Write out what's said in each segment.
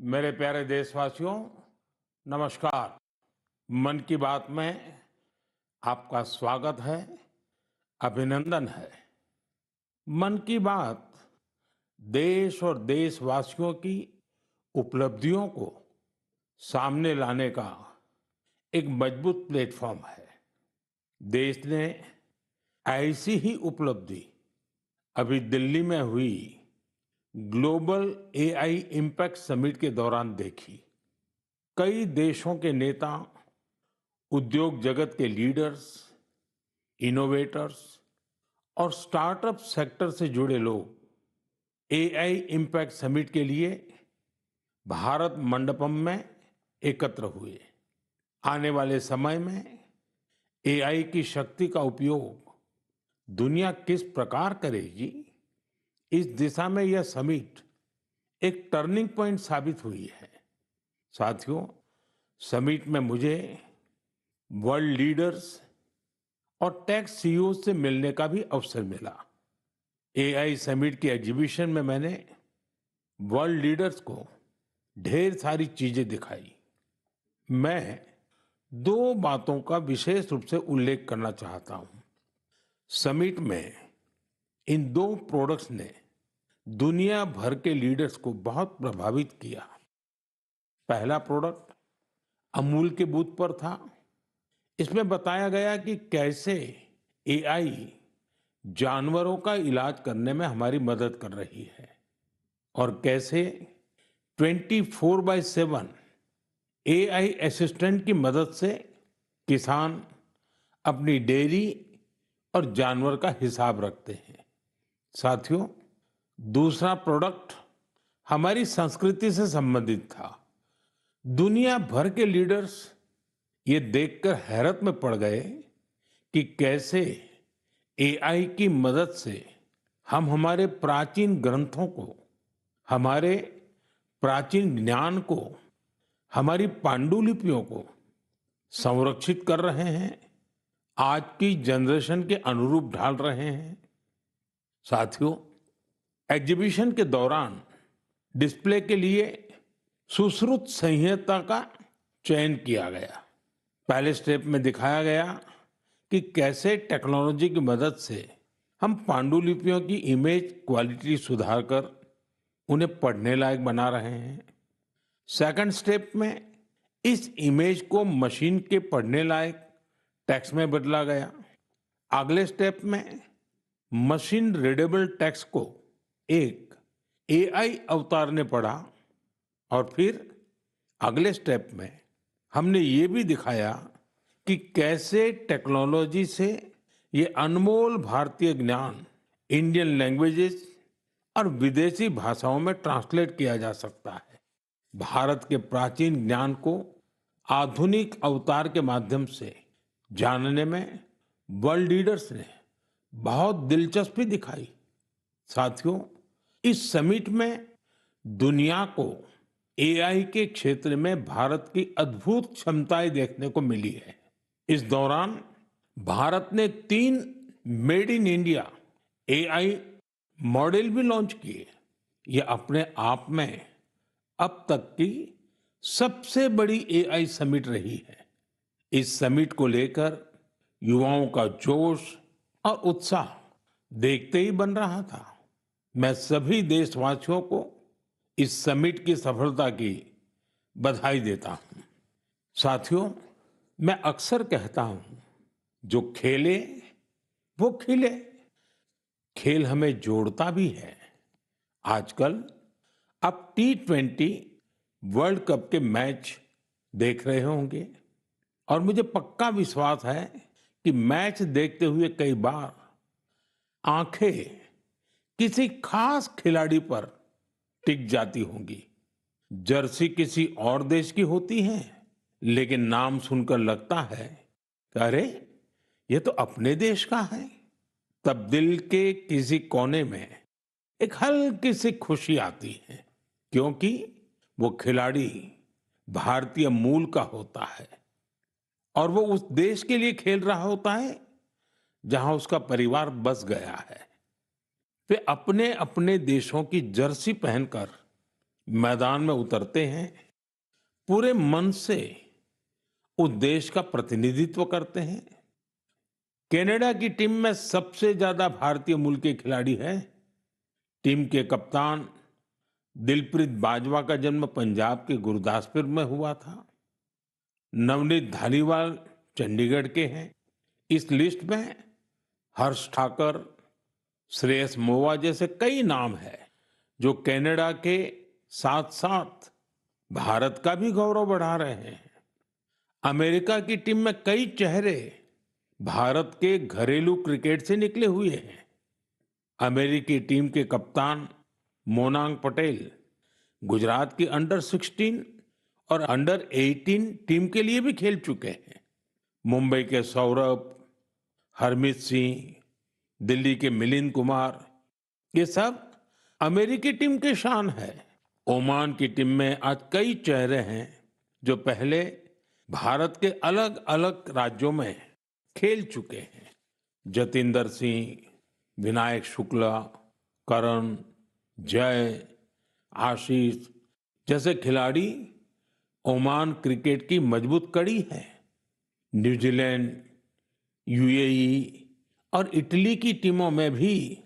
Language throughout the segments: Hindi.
मेरे प्यारे देशवासियों, नमस्कार। मन की बात में आपका स्वागत है, अभिनंदन है। मन की बात देश और देशवासियों की उपलब्धियों को सामने लाने का एक मजबूत प्लेटफॉर्म है। देश ने ऐसी ही उपलब्धि अभी दिल्ली में हुई ग्लोबल एआई इम्पैक्ट समिट के दौरान देखी। कई देशों के नेता, उद्योग जगत के लीडर्स, इनोवेटर्स और स्टार्टअप सेक्टर से जुड़े लोग एआई इम्पैक्ट समिट के लिए भारत मंडपम में एकत्र हुए। आने वाले समय में एआई की शक्ति का उपयोग दुनिया किस प्रकार करेगी, इस दिशा में यह समिट एक टर्निंग पॉइंट साबित हुई है। साथियों, समिट में मुझे वर्ल्ड लीडर्स और टेक सीईओ से मिलने का भी अवसर मिला। एआई समिट की एग्जीबिशन में मैंने वर्ल्ड लीडर्स को ढेर सारी चीजें दिखाई। मैं दो बातों का विशेष रूप से उल्लेख करना चाहता हूं। समिट में इन दो प्रोडक्ट्स ने दुनिया भर के लीडर्स को बहुत प्रभावित किया। पहला प्रोडक्ट अमूल के बूथ पर था। इसमें बताया गया कि कैसे एआई जानवरों का इलाज करने में हमारी मदद कर रही है और कैसे 24/7 एआई असिस्टेंट की मदद से किसान अपनी डेयरी और जानवर का हिसाब रखते हैं। साथियों, दूसरा प्रोडक्ट हमारी संस्कृति से संबंधित था। दुनिया भर के लीडर्स ये देखकर हैरत में पड़ गए कि कैसे एआई की मदद से हम हमारे प्राचीन ग्रंथों को, हमारे प्राचीन ज्ञान को, हमारी पांडुलिपियों को संरक्षित कर रहे हैं, आज की जनरेशन के अनुरूप ढाल रहे हैं। साथियों, एग्जीबिशन के दौरान डिस्प्ले के लिए सुश्रुत संहिता का चयन किया गया। पहले स्टेप में दिखाया गया कि कैसे टेक्नोलॉजी की मदद से हम पांडुलिपियों की इमेज क्वालिटी सुधारकर उन्हें पढ़ने लायक बना रहे हैं। सेकंड स्टेप में इस इमेज को मशीन के पढ़ने लायक टेक्स्ट में बदला गया। अगले स्टेप में मशीन रीडेबल टेक्स्ट को एक एआई अवतार ने पढ़ा और फिर अगले स्टेप में हमने ये भी दिखाया कि कैसे टेक्नोलॉजी से ये अनमोल भारतीय ज्ञान इंडियन लैंग्वेजेस और विदेशी भाषाओं में ट्रांसलेट किया जा सकता है। भारत के प्राचीन ज्ञान को आधुनिक अवतार के माध्यम से जानने में वर्ल्ड लीडर्स ने बहुत दिलचस्पी दिखाई। साथियों, इस समिट में दुनिया को एआई के क्षेत्र में भारत की अद्भुत क्षमताएं देखने को मिली है। इस दौरान भारत ने 3 made in India AI model भी लॉन्च किए। ये अपने आप में अब तक की सबसे बड़ी एआई समिट रही है। इस समिट को लेकर युवाओं का जोश और उत्साह देखते ही बन रहा था। मैं सभी देशवासियों को इस समिट की सफलता की बधाई देता हूं। साथियों, मैं अक्सर कहता हूं, जो खेले वो खिले। खेल हमें जोड़ता भी है। आजकल आप T20 वर्ल्ड कप के मैच देख रहे होंगे और मुझे पक्का विश्वास है कि मैच देखते हुए कई बार आंखें किसी खास खिलाड़ी पर टिक जाती होंगी। जर्सी किसी और देश की होती है, लेकिन नाम सुनकर लगता है कि अरे, ये तो अपने देश का है। तब दिल के किसी कोने में एक हल्की सी खुशी आती है, क्योंकि वो खिलाड़ी भारतीय मूल का होता है और वो उस देश के लिए खेल रहा होता है जहां उसका परिवार बस गया है। वे अपने अपने देशों की जर्सी पहनकर मैदान में उतरते हैं, पूरे मन से उस देश का प्रतिनिधित्व करते हैं। कनाडा की टीम में सबसे ज्यादा भारतीय मूल के खिलाड़ी हैं। टीम के कप्तान दिलप्रीत बाजवा का जन्म पंजाब के गुरदासपुर में हुआ था। नवनीत धालीवाल चंडीगढ़ के हैं। इस लिस्ट में हर्ष ठाकर, श्रेयस मोवा जैसे कई नाम हैं जो कनाडा के साथ साथ भारत का भी गौरव बढ़ा रहे हैं। अमेरिका की टीम में कई चेहरे भारत के घरेलू क्रिकेट से निकले हुए हैं। अमेरिकी टीम के कप्तान मोनांग पटेल गुजरात की अंडर 16 और अंडर 18 टीम के लिए भी खेल चुके हैं। मुंबई के सौरभ, हरमीत सिंह, दिल्ली के मिलिंद कुमार, ये सब अमेरिकी टीम के शान है। ओमान की टीम में आज कई चेहरे हैं जो पहले भारत के अलग अलग राज्यों में खेल चुके हैं। जतिंदर सिंह, विनायक शुक्ला, करण, जय, आशीष जैसे खिलाड़ी ओमान क्रिकेट की मजबूत कड़ी है। न्यूजीलैंड, यूएई और इटली की टीमों में भी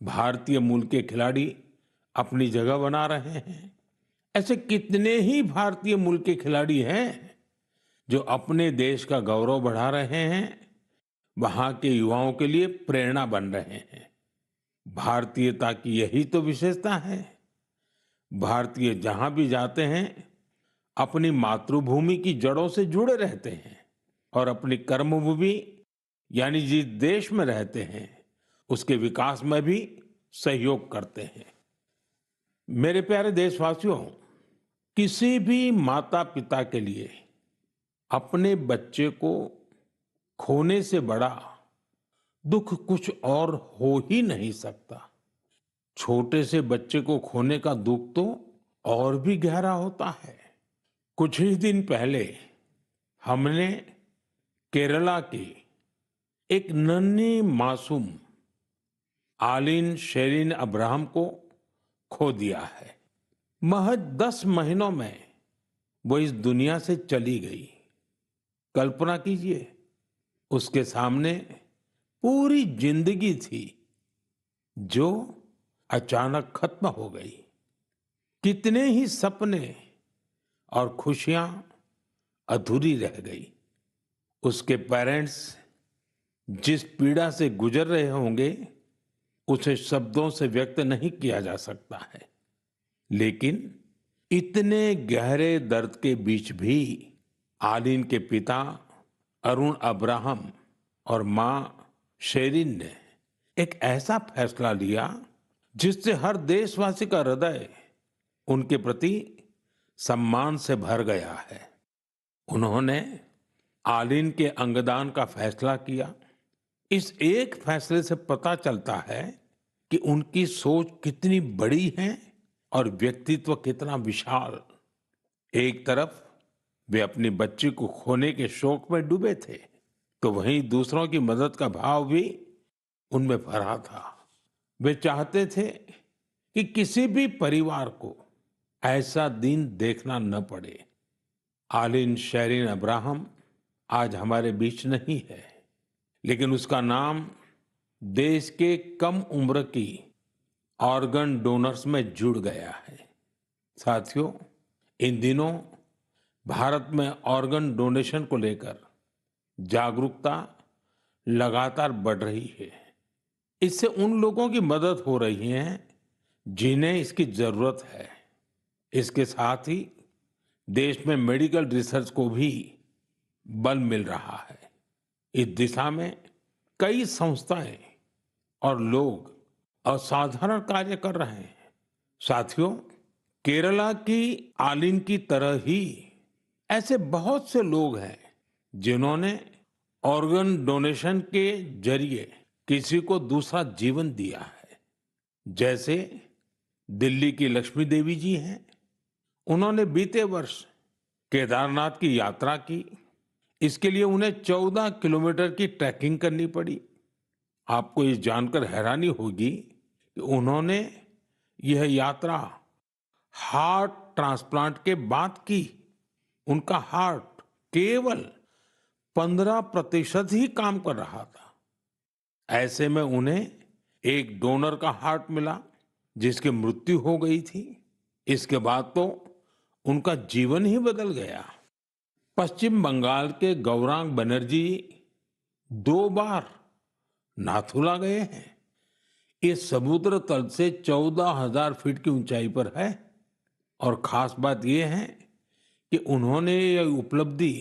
भारतीय मूल के खिलाड़ी अपनी जगह बना रहे हैं। ऐसे कितने ही भारतीय मूल के खिलाड़ी हैं जो अपने देश का गौरव बढ़ा रहे हैं, वहां के युवाओं के लिए प्रेरणा बन रहे हैं। भारतीयता की यही तो विशेषता है। भारतीय जहां भी जाते हैं अपनी मातृभूमि की जड़ों से जुड़े रहते हैं और अपनी कर्मभूमि यानी जिस देश में रहते हैं उसके विकास में भी सहयोग करते हैं। मेरे प्यारे देशवासियों, किसी भी माता पिता के लिए अपने बच्चे को खोने से बड़ा दुख कुछ और हो ही नहीं सकता। छोटे से बच्चे को खोने का दुख तो और भी गहरा होता है। कुछ ही दिन पहले हमने केरला की एक नन्ही मासूम आलिन शेरिन अब्राहम को खो दिया है। महज 10 महीनों में वो इस दुनिया से चली गई। कल्पना कीजिए, उसके सामने पूरी जिंदगी थी जो अचानक खत्म हो गई। कितने ही सपने और खुशियां अधूरी रह गई। उसके पेरेंट्स जिस पीड़ा से गुजर रहे होंगे उसे शब्दों से व्यक्त नहीं किया जा सकता है। लेकिन इतने गहरे दर्द के बीच भी आलिन के पिता अरुण अब्राहम और मां शेरिन ने एक ऐसा फैसला लिया जिससे हर देशवासी का हृदय उनके प्रति सम्मान से भर गया है। उन्होंने आलिन के अंगदान का फैसला किया। इस एक फैसले से पता चलता है कि उनकी सोच कितनी बड़ी है और व्यक्तित्व कितना विशाल। एक तरफ वे अपनी बच्ची को खोने के शोक में डूबे थे, तो वहीं दूसरों की मदद का भाव भी उनमें भरा था। वे चाहते थे कि किसी भी परिवार को ऐसा दिन देखना न पड़े। आलिन शेरिन अब्राहम आज हमारे बीच नहीं है, लेकिन उसका नाम देश के कम उम्र की ऑर्गन डोनर्स में जुड़ गया है। साथियों, इन दिनों भारत में ऑर्गन डोनेशन को लेकर जागरूकता लगातार बढ़ रही है। इससे उन लोगों की मदद हो रही है जिन्हें इसकी जरूरत है। इसके साथ ही देश में मेडिकल रिसर्च को भी बल मिल रहा है। इस दिशा में कई संस्थाएं और लोग असाधारण कार्य कर रहे हैं। साथियों, केरला की आलिन की तरह ही ऐसे बहुत से लोग हैं जिन्होंने ऑर्गन डोनेशन के जरिए किसी को दूसरा जीवन दिया है। जैसे दिल्ली की लक्ष्मी देवी जी हैं। उन्होंने बीते वर्ष केदारनाथ की यात्रा की। इसके लिए उन्हें 14 किलोमीटर की ट्रैकिंग करनी पड़ी। आपको ये जानकर हैरानी होगी कि उन्होंने यह यात्रा हार्ट ट्रांसप्लांट के बाद की। उनका हार्ट केवल 15% ही काम कर रहा था। ऐसे में उन्हें एक डोनर का हार्ट मिला, जिसकी मृत्यु हो गई थी। इसके बाद तो उनका जीवन ही बदल गया। पश्चिम बंगाल के गौरांग बनर्जी 2 बार नाथुला गए हैं। ये समुद्र तल से 14,000 फीट की ऊंचाई पर है। और खास बात यह है कि उन्होंने यह उपलब्धि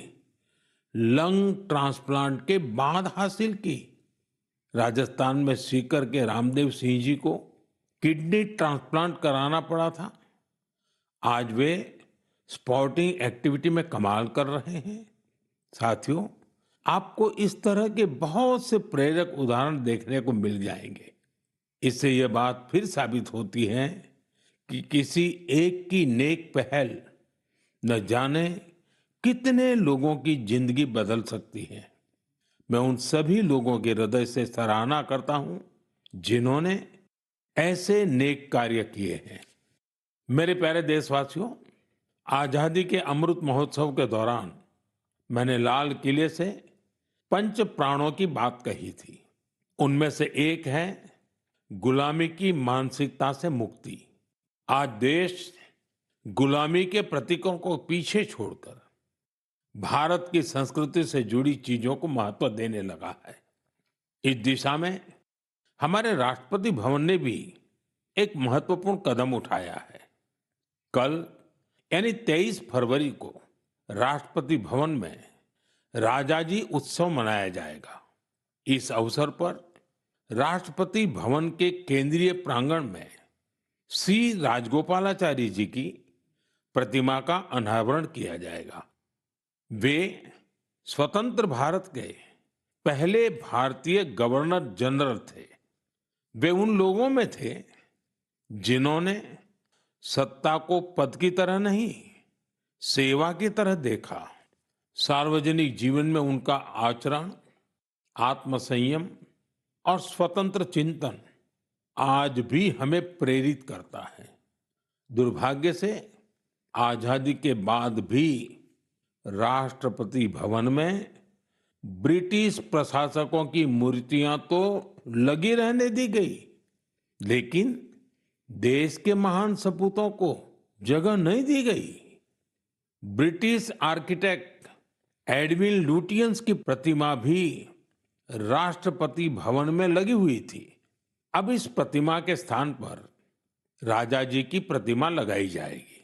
लंग ट्रांसप्लांट के बाद हासिल की। राजस्थान में सीकर के रामदेव सिंह जी को किडनी ट्रांसप्लांट कराना पड़ा था। आज वे स्पोर्टिंग एक्टिविटी में कमाल कर रहे हैं। साथियों, आपको इस तरह के बहुत से प्रेरक उदाहरण देखने को मिल जाएंगे। इससे यह बात फिर साबित होती है कि किसी एक की नेक पहल न जाने कितने लोगों की जिंदगी बदल सकती है। मैं उन सभी लोगों के हृदय से सराहना करता हूं जिन्होंने ऐसे नेक कार्य किए हैं। मेरे प्यारे देशवासियों, आजादी के अमृत महोत्सव के दौरान मैंने लाल किले से पंच प्राणों की बात कही थी। उनमें से एक है गुलामी की मानसिकता से मुक्ति। आज देश गुलामी के प्रतीकों को पीछे छोड़कर भारत की संस्कृति से जुड़ी चीजों को महत्व देने लगा है। इस दिशा में हमारे राष्ट्रपति भवन ने भी एक महत्वपूर्ण कदम उठाया है। कल यानी 23 फरवरी को राष्ट्रपति भवन में राजाजी उत्सव मनाया जाएगा। इस अवसर पर राष्ट्रपति भवन के केंद्रीय प्रांगण में सी राजगोपालाचारी जी की प्रतिमा का अनावरण किया जाएगा। वे स्वतंत्र भारत के पहले भारतीय गवर्नर जनरल थे। वे उन लोगों में थे जिन्होंने सत्ता को पद की तरह नहीं, सेवा की तरह देखा। सार्वजनिक जीवन में उनका आचरण, आत्मसंयम और स्वतंत्र चिंतन आज भी हमें प्रेरित करता है। दुर्भाग्य से आजादी के बाद भी राष्ट्रपति भवन में ब्रिटिश प्रशासकों की मूर्तियां तो लगी रहने दी गई, लेकिन देश के महान सपूतों को जगह नहीं दी गई। ब्रिटिश आर्किटेक्ट एडविन लुटियंस की प्रतिमा भी राष्ट्रपति भवन में लगी हुई थी। अब इस प्रतिमा के स्थान पर राजा जी की प्रतिमा लगाई जाएगी।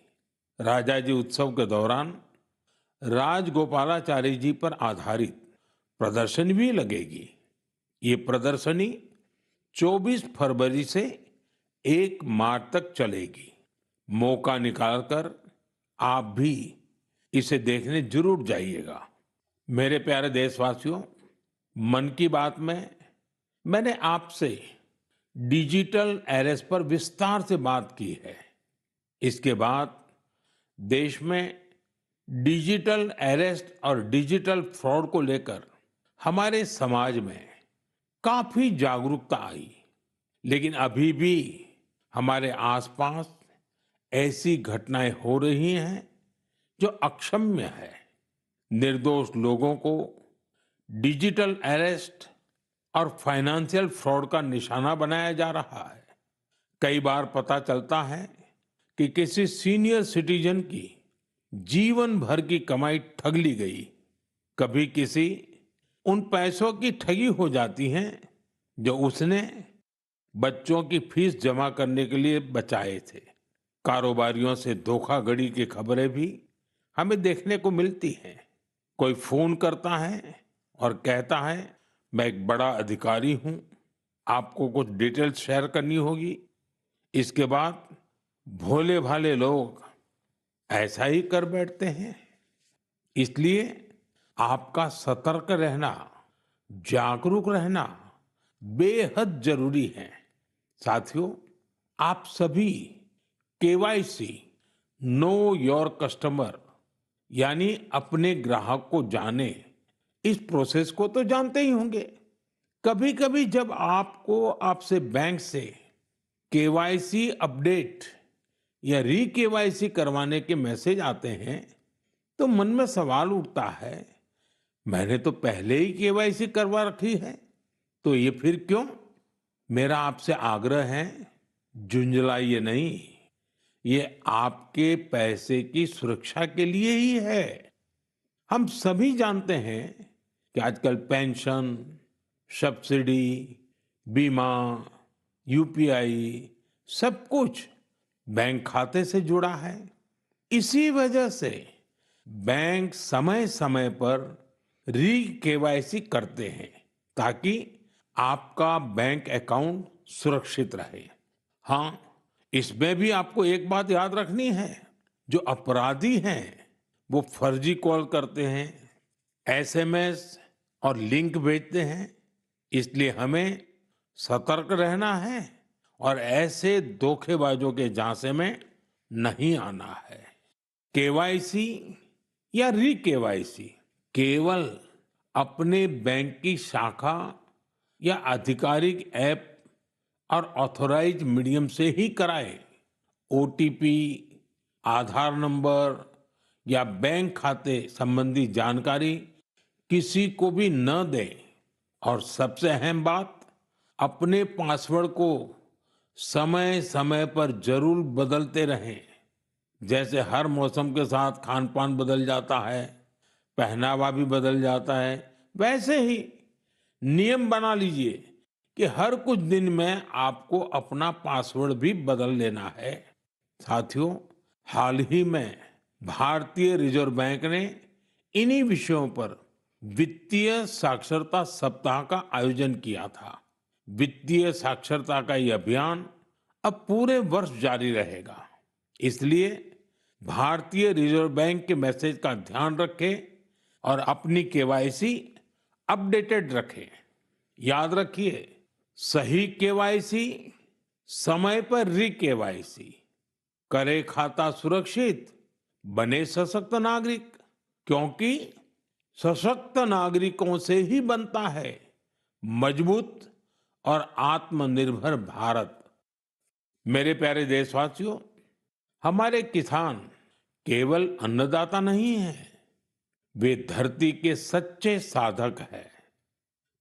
राजा जी उत्सव के दौरान राजगोपालाचारी जी पर आधारित प्रदर्शनी भी लगेगी। ये प्रदर्शनी 24 फरवरी से 1 मार्च तक चलेगी। मौका निकालकर आप भी इसे देखने जरूर जाइएगा। मेरे प्यारे देशवासियों, मन की बात में मैंने आपसे डिजिटल अरेस्ट पर विस्तार से बात की है। इसके बाद देश में डिजिटल अरेस्ट और डिजिटल फ्रॉड को लेकर हमारे समाज में काफी जागरूकता आई, लेकिन अभी भी हमारे आसपास ऐसी घटनाएं हो रही हैं जो अक्षम्य है। निर्दोष लोगों को डिजिटल अरेस्ट और फाइनेंशियल फ्रॉड का निशाना बनाया जा रहा है। कई बार पता चलता है कि किसी सीनियर सिटीजन की जीवन भर की कमाई ठग ली गई। कभी किसी उन पैसों की ठगी हो जाती है जो उसने बच्चों की फीस जमा करने के लिए बचाए थे। कारोबारियों से धोखाधड़ी की खबरें भी हमें देखने को मिलती हैं। कोई फोन करता है और कहता है, मैं एक बड़ा अधिकारी हूं, आपको कुछ डिटेल्स शेयर करनी होगी। इसके बाद भोले भाले लोग ऐसा ही कर बैठते हैं। इसलिए आपका सतर्क रहना, जागरूक रहना बेहद जरूरी है। साथियों, आप सभी केवाईसी नो योर कस्टमर यानी अपने ग्राहक को जाने, इस प्रोसेस को तो जानते ही होंगे। कभी कभी जब आपको आपसे बैंक से केवाईसी अपडेट या री केवाईसी करवाने के मैसेज आते हैं, तो मन में सवाल उठता है, मैंने तो पहले ही केवाईसी करवा रखी है, तो ये फिर क्यों? मेरा आपसे आग्रह है, झुंझलाइए नहीं। ये आपके पैसे की सुरक्षा के लिए ही है। हम सभी जानते हैं कि आजकल पेंशन, सब्सिडी, बीमा, यूपीआई सब कुछ बैंक खाते से जुड़ा है। इसी वजह से बैंक समय समय पर री केवाईसी करते हैं, ताकि आपका बैंक अकाउंट सुरक्षित रहे। हाँ, इसमें भी आपको एक बात याद रखनी है, जो अपराधी हैं वो फर्जी कॉल करते हैं, एसएमएस और लिंक भेजते हैं। इसलिए हमें सतर्क रहना है और ऐसे धोखेबाजों के झांसे में नहीं आना है। केवाईसी या री केवाईसी केवल अपने बैंक की शाखा या आधिकारिक ऐप और ऑथराइज्ड मीडियम से ही कराएं। ओटीपी, आधार नंबर या बैंक खाते संबंधी जानकारी किसी को भी न दें। और सबसे अहम बात, अपने पासवर्ड को समय समय पर जरूर बदलते रहें। जैसे हर मौसम के साथ खान पान बदल जाता है, पहनावा भी बदल जाता है, वैसे ही नियम बना लीजिए कि हर कुछ दिन में आपको अपना पासवर्ड भी बदल लेना है। साथियों, हाल ही में भारतीय रिजर्व बैंक ने इन्हीं विषयों पर वित्तीय साक्षरता सप्ताह का आयोजन किया था। वित्तीय साक्षरता का ये अभियान अब पूरे वर्ष जारी रहेगा। इसलिए भारतीय रिजर्व बैंक के मैसेज का ध्यान रखें और अपनी केवाईसी अपडेटेड रखें। याद रखिए, सही केवाईसी, समय पर री केवाईसी, करे खाता सुरक्षित, बने सशक्त नागरिक, क्योंकि सशक्त नागरिकों से ही बनता है मजबूत और आत्मनिर्भर भारत। मेरे प्यारे देशवासियों, हमारे किसान केवल अन्नदाता नहीं हैं, वे धरती के सच्चे साधक हैं।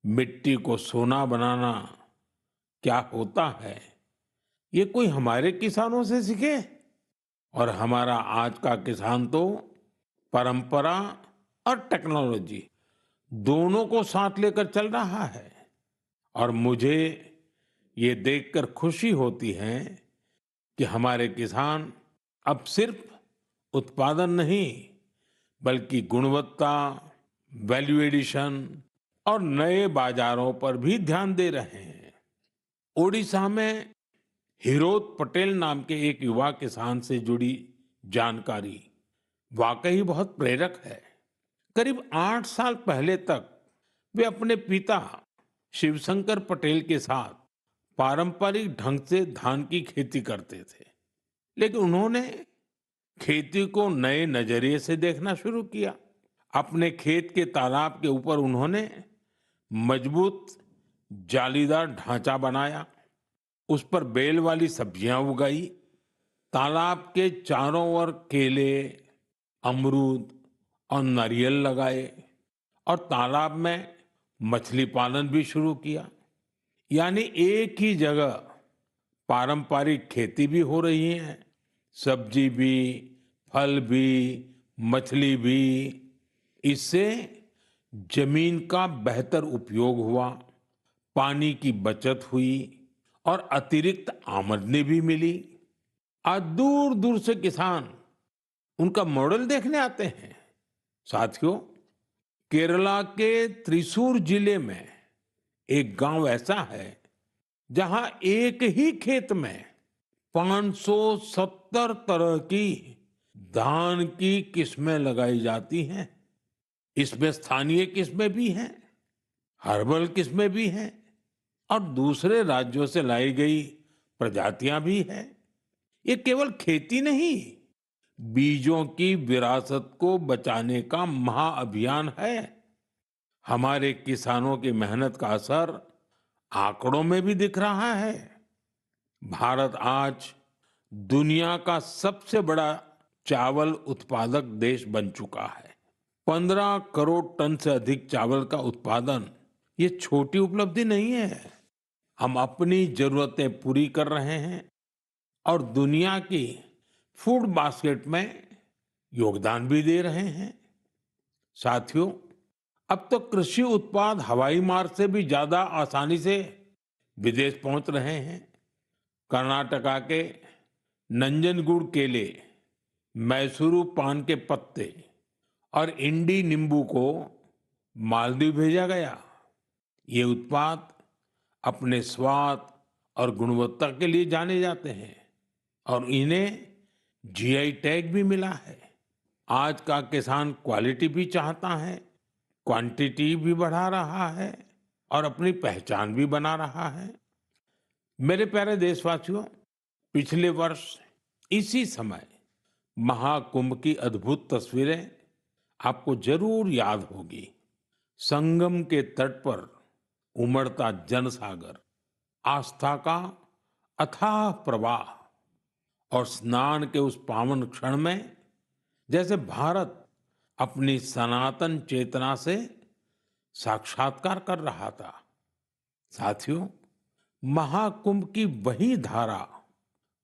मिट्टी को सोना बनाना क्या होता है, ये कोई हमारे किसानों से सीखे। और हमारा आज का किसान तो परंपरा और टेक्नोलॉजी दोनों को साथ लेकर चल रहा है। और मुझे ये देखकर खुशी होती है कि हमारे किसान अब सिर्फ उत्पादन नहीं, बल्कि गुणवत्ता, वैल्यू एडिशन और नए बाजारों पर भी ध्यान दे रहे हैं। ओडिशा में हिरोत पटेल नाम के एक युवा किसान से जुड़ी जानकारी वाकई बहुत प्रेरक है। करीब 8 साल पहले तक वे अपने पिता शिवशंकर पटेल के साथ पारंपरिक ढंग से धान की खेती करते थे, लेकिन उन्होंने खेती को नए नजरिए से देखना शुरू किया। अपने खेत के तालाब के ऊपर उन्होंने मजबूत जालीदार ढांचा बनाया, उस पर बेल वाली सब्जियां उगाई, तालाब के चारों ओर केले, अमरूद और नारियल लगाए और तालाब में मछली पालन भी शुरू किया। यानी एक ही जगह पारंपरिक खेती भी हो रही है, सब्जी भी, फल भी, मछली भी। इससे जमीन का बेहतर उपयोग हुआ, पानी की बचत हुई और अतिरिक्त आमदनी भी मिली। आज दूर दूर से किसान उनका मॉडल देखने आते हैं। साथियों, केरला के त्रिशूर जिले में एक गांव ऐसा है जहां एक ही खेत में 570 तरह की धान की किस्में लगाई जाती हैं। इसमें स्थानीय किस्में भी हैं, हर्बल किस्में भी हैं और दूसरे राज्यों से लाई गई प्रजातियां भी हैं। ये केवल खेती नहीं, बीजों की विरासत को बचाने का महाअभियान है। हमारे किसानों की मेहनत का असर आंकड़ों में भी दिख रहा है। भारत आज दुनिया का सबसे बड़ा चावल उत्पादक देश बन चुका है। 15 करोड़ टन से अधिक चावल का उत्पादन ये छोटी उपलब्धि नहीं है। हम अपनी जरूरतें पूरी कर रहे हैं और दुनिया की फूड बास्केट में योगदान भी दे रहे हैं। साथियों, अब तो कृषि उत्पाद हवाई मार्ग से भी ज्यादा आसानी से विदेश पहुंच रहे हैं। कर्नाटका के नंजनगुड केले, मैसूरू पान के पत्ते और इंडी नींबू को मालदीव भेजा गया। ये उत्पाद अपने स्वाद और गुणवत्ता के लिए जाने जाते हैं और इन्हें जीआई टैग भी मिला है। आज का किसान क्वालिटी भी चाहता है, क्वांटिटी भी बढ़ा रहा है और अपनी पहचान भी बना रहा है। मेरे प्यारे देशवासियों, पिछले वर्ष इसी समय महाकुंभ की अद्भुत तस्वीरें आपको जरूर याद होगी। संगम के तट पर उमड़ता जनसागर, आस्था का अथाह प्रवाह और स्नान के उस पावन क्षण में जैसे भारत अपनी सनातन चेतना से साक्षात्कार कर रहा था। साथियों, महाकुंभ की वही धारा,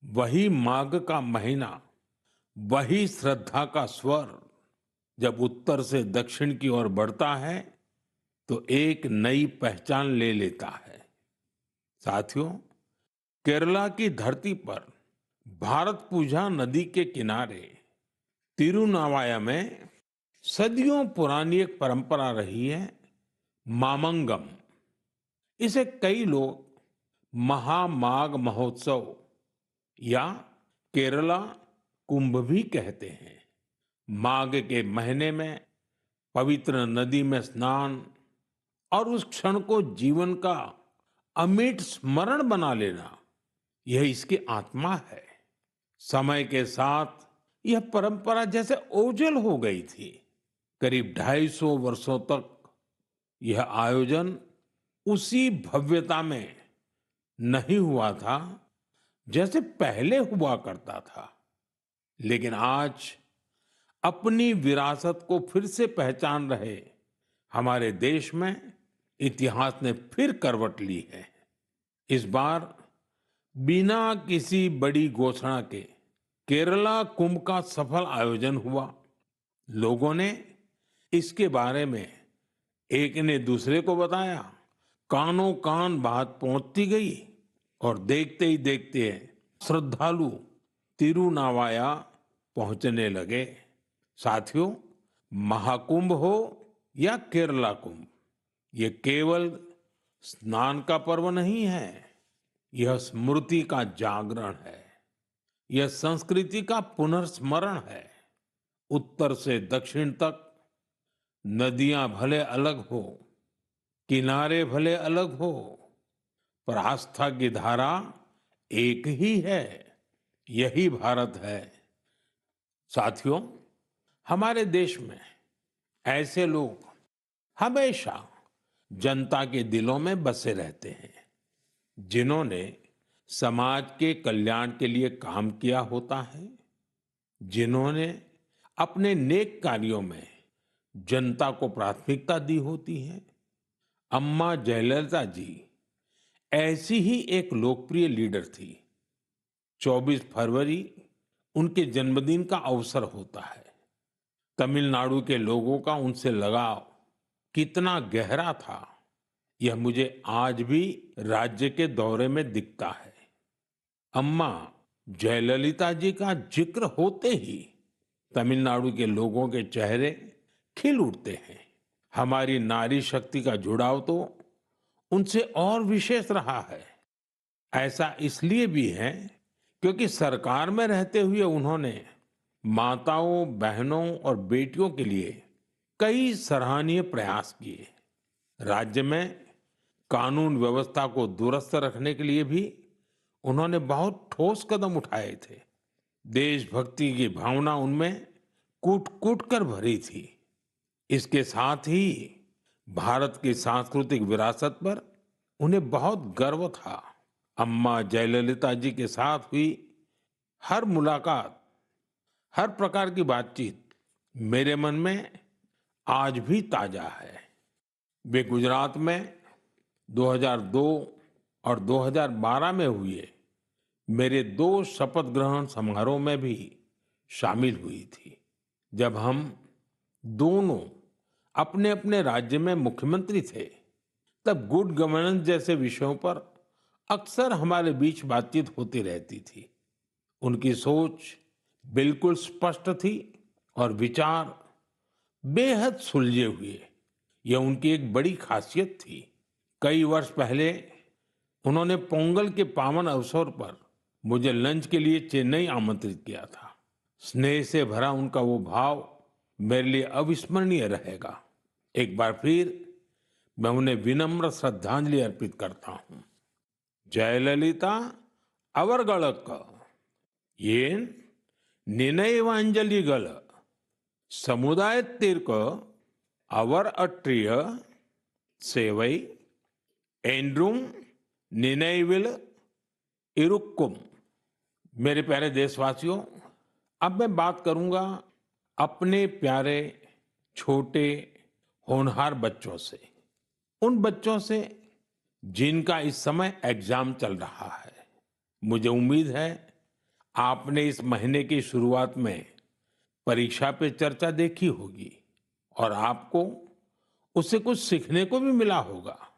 वही माघ का महीना, वही श्रद्धा का स्वर जब उत्तर से दक्षिण की ओर बढ़ता है तो एक नई पहचान ले लेता है। साथियों, केरला की धरती पर भारत पूजा नदी के किनारे तिरुनावाया में सदियों पुरानी एक परंपरा रही है, मामंगम। इसे कई लोग महामाघ महोत्सव या केरला कुंभ भी कहते हैं। माघ के महीने में पवित्र नदी में स्नान और उस क्षण को जीवन का अमिट स्मरण बना लेना, यह इसकी आत्मा है। समय के साथ यह परंपरा जैसे ओझल हो गई थी। करीब 250 वर्षों तक यह आयोजन उसी भव्यता में नहीं हुआ था जैसे पहले हुआ करता था। लेकिन आज अपनी विरासत को फिर से पहचान रहे हमारे देश में इतिहास ने फिर करवट ली है। इस बार बिना किसी बड़ी घोषणा के केरला कुंभ का सफल आयोजन हुआ। लोगों ने इसके बारे में एक ने दूसरे को बताया, कानों कान बात पहुंचती गई और देखते ही देखते श्रद्धालु तिरुनावाया पहुंचने लगे। साथियों, महाकुंभ हो या केरला कुंभ, ये केवल स्नान का पर्व नहीं है, यह स्मृति का जागरण है, यह संस्कृति का पुनर्स्मरण है। उत्तर से दक्षिण तक नदियां भले अलग हो, किनारे भले अलग हो, पर आस्था की धारा एक ही है, यही भारत है। साथियों, हमारे देश में ऐसे लोग हमेशा जनता के दिलों में बसे रहते हैं, जिन्होंने समाज के कल्याण के लिए काम किया होता है, जिन्होंने अपने नेक कार्यों में जनता को प्राथमिकता दी होती है। अम्मा जयललिता जी ऐसी ही एक लोकप्रिय लीडर थी। 24 फरवरी उनके जन्मदिन का अवसर होता है। तमिलनाडु के लोगों का उनसे लगाव कितना गहरा था, यह मुझे आज भी राज्य के दौरे में दिखता है। अम्मा जयललिता जी का जिक्र होते ही तमिलनाडु के लोगों के चेहरे खिल उठते हैं। हमारी नारी शक्ति का जुड़ाव तो उनसे और विशेष रहा है। ऐसा इसलिए भी है क्योंकि सरकार में रहते हुए उन्होंने माताओं, बहनों और बेटियों के लिए कई सराहनीय प्रयास किए। राज्य में कानून व्यवस्था को दुरुस्त रखने के लिए भी उन्होंने बहुत ठोस कदम उठाए थे। देशभक्ति की भावना उनमें कूट कूट कर भरी थी। इसके साथ ही भारत की सांस्कृतिक विरासत पर उन्हें बहुत गर्व था। अम्मा जयललिता जी के साथ हुई हर मुलाकात, हर प्रकार की बातचीत मेरे मन में आज भी ताजा है। वे गुजरात में 2002 और 2012 में हुए मेरे 2 शपथ ग्रहण समारोह में भी शामिल हुई थी, जब हम दोनों अपने-अपने राज्य में मुख्यमंत्री थे। तब गुड गवर्नेंस जैसे विषयों पर अक्सर हमारे बीच बातचीत होती रहती थी। उनकी सोच बिल्कुल स्पष्ट थी और विचार बेहद सुलझे हुए। यह उनकी एक बड़ी खासियत थी। कई वर्ष पहले उन्होंने पोंगल के पावन अवसर पर मुझे लंच के लिए चेन्नई आमंत्रित किया था। स्नेह से भरा उनका वो भाव मेरे लिए अविस्मरणीय रहेगा। एक बार फिर मैं उन्हें विनम्र श्रद्धांजलि अर्पित करता हूँ। जयललिता अवरगड़क येन निनयवांजलिगल समुदाय तीर्क अवर अट्रिय सेवई एंड्रुम निनयविल इरुक्कुम। मेरे प्यारे देशवासियों, अब मैं बात करूंगा अपने प्यारे छोटे होनहार बच्चों से, उन बच्चों से जिनका इस समय एग्जाम चल रहा है। मुझे उम्मीद है आपने इस महीने की शुरुआत में परीक्षा पे चर्चा देखी होगी और आपको उससे कुछ सीखने को भी मिला होगा।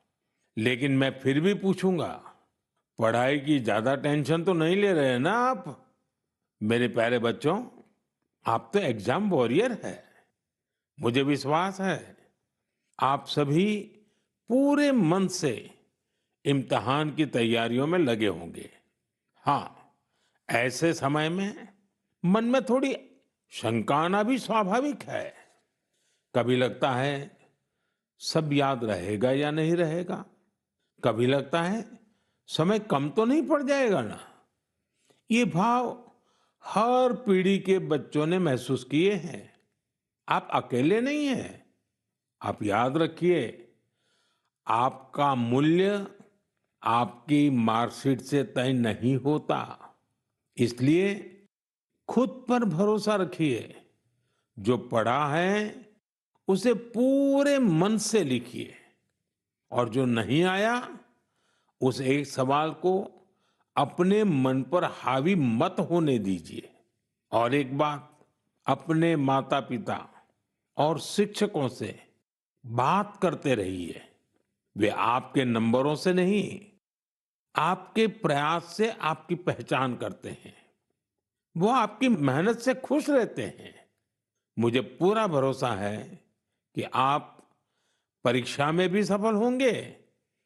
लेकिन मैं फिर भी पूछूंगा, पढ़ाई की ज्यादा टेंशन तो नहीं ले रहे हैं ना आप? मेरे प्यारे बच्चों, आप तो एग्जाम वॉरियर है। मुझे विश्वास है आप सभी पूरे मन से इम्तिहान की तैयारियों में लगे होंगे। हाँ, ऐसे समय में मन में थोड़ी शंका आना भी स्वाभाविक है। कभी लगता है सब याद रहेगा या नहीं रहेगा। कभी लगता है समय कम तो नहीं पड़ जाएगा ना। ये भाव हर पीढ़ी के बच्चों ने महसूस किए हैं। आप अकेले नहीं हैं। आप याद रखिए, आपका मूल्य आपकी मार्कशीट से तय नहीं होता। इसलिए खुद पर भरोसा रखिए। जो पढ़ा है उसे पूरे मन से लिखिए और जो नहीं आया उस एक सवाल को अपने मन पर हावी मत होने दीजिए। और एक बात, अपने माता पिता और शिक्षकों से बात करते रहिए। वे आपके नंबरों से नहीं, आपके प्रयास से आपकी पहचान करते हैं। वो आपकी मेहनत से खुश रहते हैं। मुझे पूरा भरोसा है कि आप परीक्षा में भी सफल होंगे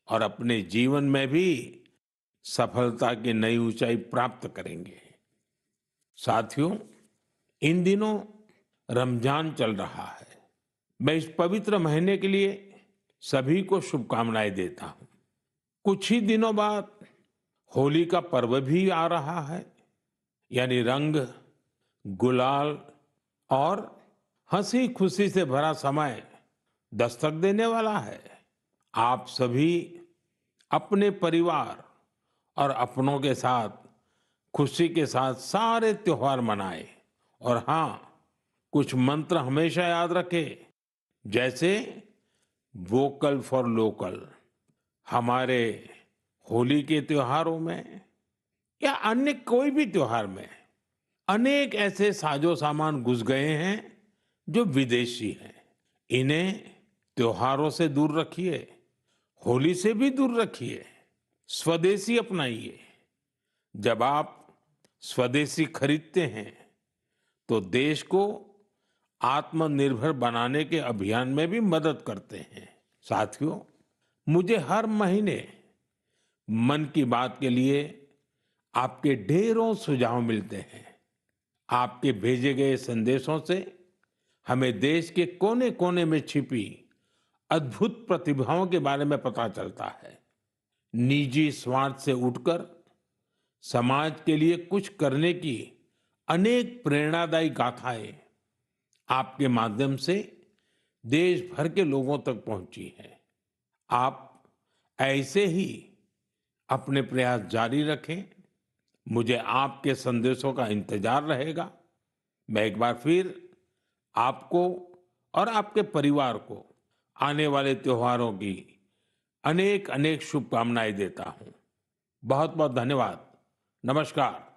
और अपने जीवन में भी सफलता की नई ऊंचाई प्राप्त करेंगे। साथियों, इन दिनों रमजान चल रहा है। मैं इस पवित्र महीने के लिए सभी को शुभकामनाएं देता हूं। कुछ ही दिनों बाद होली का पर्व भी आ रहा है, यानी रंग, गुलाल और हंसी खुशी से भरा समय दस्तक देने वाला है। आप सभी अपने परिवार और अपनों के साथ खुशी के साथ सारे त्योहार मनाएं। और हाँ, कुछ मंत्र हमेशा याद रखें, जैसे वोकल फॉर लोकल। हमारे होली के त्योहारों में या अन्य कोई भी त्योहार में अनेक ऐसे साजो सामान घुस गए हैं जो विदेशी हैं। इन्हें त्योहारों से दूर रखिए, होली से भी दूर रखिए, स्वदेशी अपनाइए। जब आप स्वदेशी खरीदते हैं तो देश को आत्मनिर्भर बनाने के अभियान में भी मदद करते हैं। साथियों, मुझे हर महीने मन की बात के लिए आपके ढेरों सुझाव मिलते हैं। आपके भेजे गए संदेशों से हमें देश के कोने कोने में छिपी अद्भुत प्रतिभाओं के बारे में पता चलता है। निजी स्वार्थ से उठकर समाज के लिए कुछ करने की अनेक प्रेरणादायी गाथाएं आपके माध्यम से देश भर के लोगों तक पहुंची हैं। आप ऐसे ही अपने प्रयास जारी रखें। मुझे आपके संदेशों का इंतजार रहेगा। मैं एक बार फिर आपको और आपके परिवार को आने वाले त्योहारों की अनेक अनेक शुभकामनाएं देता हूं। बहुत बहुत धन्यवाद। नमस्कार।